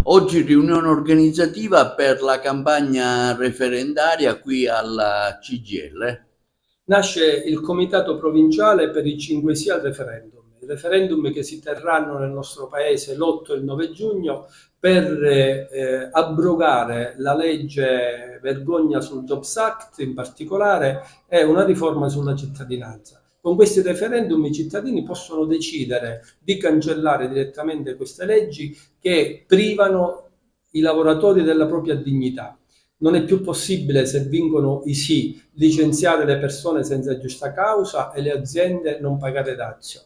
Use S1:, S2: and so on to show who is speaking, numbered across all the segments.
S1: Oggi riunione organizzativa per la campagna referendaria qui alla CGIL.
S2: Nasce il Comitato Provinciale per i 5 sì al referendum. I referendum che si terranno nel nostro paese l'8 e il 9 giugno per abrogare la legge vergogna sul Jobs Act in particolare e una riforma sulla cittadinanza. Con questi referendum i cittadini possono decidere di cancellare direttamente queste leggi che privano i lavoratori della propria dignità. Non è più possibile, se vincono i sì, licenziare le persone senza giusta causa e le aziende non pagare dazio.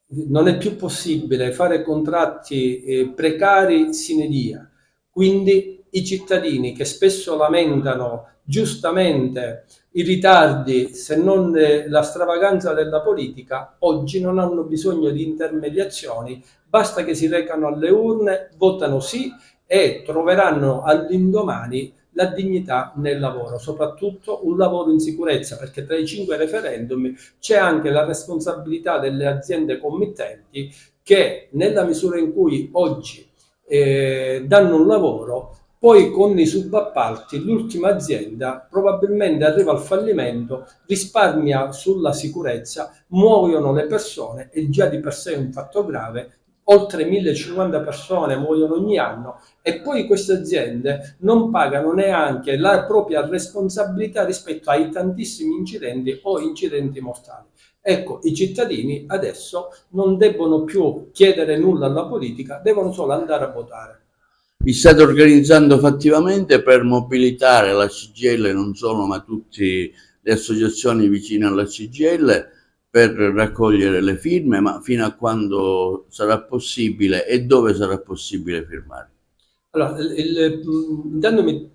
S2: Non è più possibile fare contratti precari sine die. Quindi i cittadini che spesso lamentano giustamente i ritardi, se non la stravaganza della politica, oggi non hanno bisogno di intermediazioni, basta che si recano alle urne, votano sì e troveranno all'indomani la dignità nel lavoro, soprattutto un lavoro in sicurezza, perché tra i 5 referendum c'è anche la responsabilità delle aziende committenti che nella misura in cui oggi danno un lavoro, poi con i subappalti l'ultima azienda probabilmente arriva al fallimento, risparmia sulla sicurezza, muoiono le persone e già di per sé è un fatto grave. Oltre 1050 persone muoiono ogni anno e poi queste aziende non pagano neanche la propria responsabilità rispetto ai tantissimi incidenti o incidenti mortali. Ecco, i cittadini adesso non debbono più chiedere nulla alla politica, devono solo andare a votare.
S1: Vi state organizzando fattivamente per mobilitare la CGIL, non solo, ma tutte le associazioni vicine alla CGIL, per raccogliere le firme, ma fino a quando sarà possibile e dove sarà possibile firmare?
S2: Allora, intanto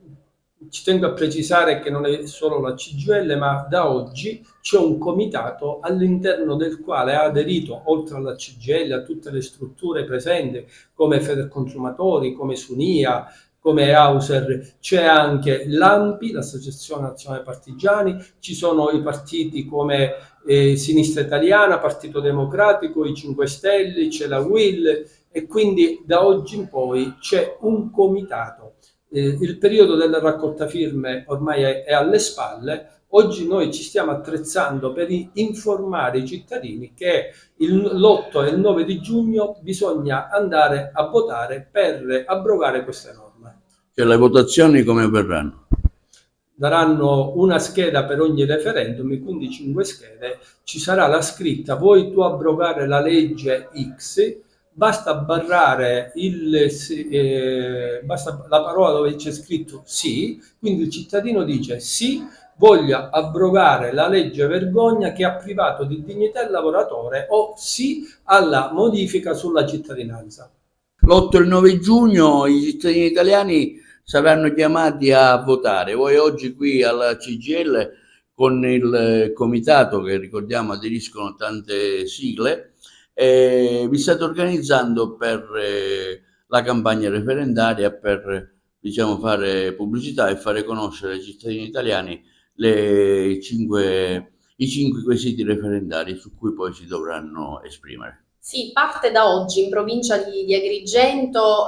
S2: ci tengo a precisare che non è solo la CGIL, ma da oggi c'è un comitato all'interno del quale ha aderito, oltre alla CGIL, a tutte le strutture presenti, come Federconsumatori, come Sunia, come Auser, c'è anche l'ANPI, l'Associazione Nazionale Partigiani, ci sono i partiti come Sinistra Italiana, Partito Democratico, i 5 Stelle, c'è la UIL, e quindi da oggi in poi c'è un comitato. Il periodo della raccolta firme ormai è alle spalle. Oggi noi ci stiamo attrezzando per informare i cittadini che l'8 e il 9 di giugno bisogna andare a votare per abrogare queste norme.
S1: Cioè le votazioni come avverranno?
S2: Daranno una scheda per ogni referendum, quindi 5 schede, ci sarà la scritta: vuoi tu abrogare la legge X? Basta barrare basta la parola dove c'è scritto sì, quindi il cittadino dice sì, voglio abrogare la legge vergogna che ha privato di dignità il lavoratore, o sì alla modifica sulla cittadinanza.
S1: L'8 e il 9 giugno i cittadini italiani saranno chiamati a votare. Voi oggi qui alla CGIL, con il comitato, che ricordiamo aderiscono tante sigle, vi state organizzando per la campagna referendaria, per, diciamo, fare pubblicità e fare conoscere ai cittadini italiani i 5 quesiti referendari su cui poi si dovranno esprimere.
S3: Sì, parte da oggi in provincia di Agrigento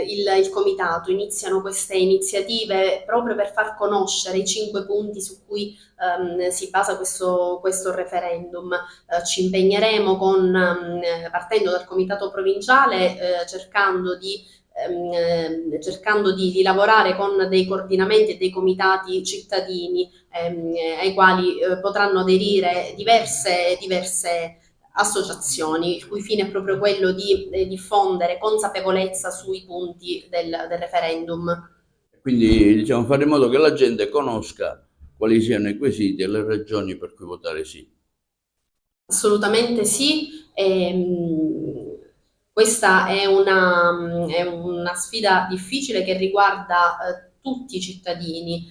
S3: il comitato, iniziano queste iniziative proprio per far conoscere i 5 punti su cui si basa questo referendum. Ci impegneremo partendo dal comitato provinciale, cercando di lavorare con dei coordinamenti e dei comitati cittadini ai quali potranno aderire diverse associazioni, il cui fine è proprio quello di diffondere consapevolezza sui punti del referendum.
S1: Quindi, diciamo, fare in modo che la gente conosca quali siano i quesiti e le ragioni per cui votare sì.
S3: Assolutamente sì. Questa è una sfida difficile che riguarda tutti i cittadini,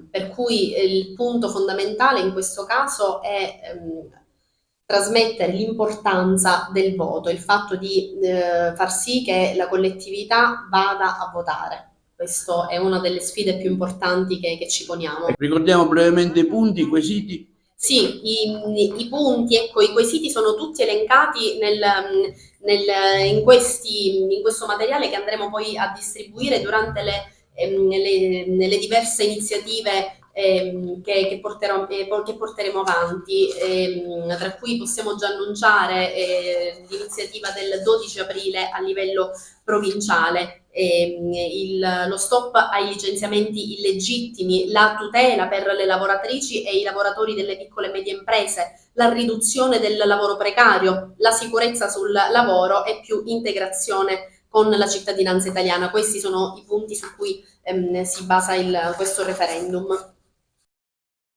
S3: per cui il punto fondamentale in questo caso è trasmettere l'importanza del voto, il fatto di far sì che la collettività vada a votare. Questa è una delle sfide più importanti che ci poniamo.
S1: Ricordiamo brevemente i punti, i quesiti.
S3: Sì, i punti, ecco, i quesiti sono tutti elencati in in questo materiale che andremo poi a distribuire durante le diverse iniziative che porteremo avanti, tra cui possiamo già annunciare l'iniziativa del 12 aprile a livello provinciale, lo stop ai licenziamenti illegittimi, la tutela per le lavoratrici e i lavoratori delle piccole e medie imprese, la riduzione del lavoro precario, la sicurezza sul lavoro e più integrazione con la cittadinanza italiana. Questi sono i punti su cui si basa questo referendum.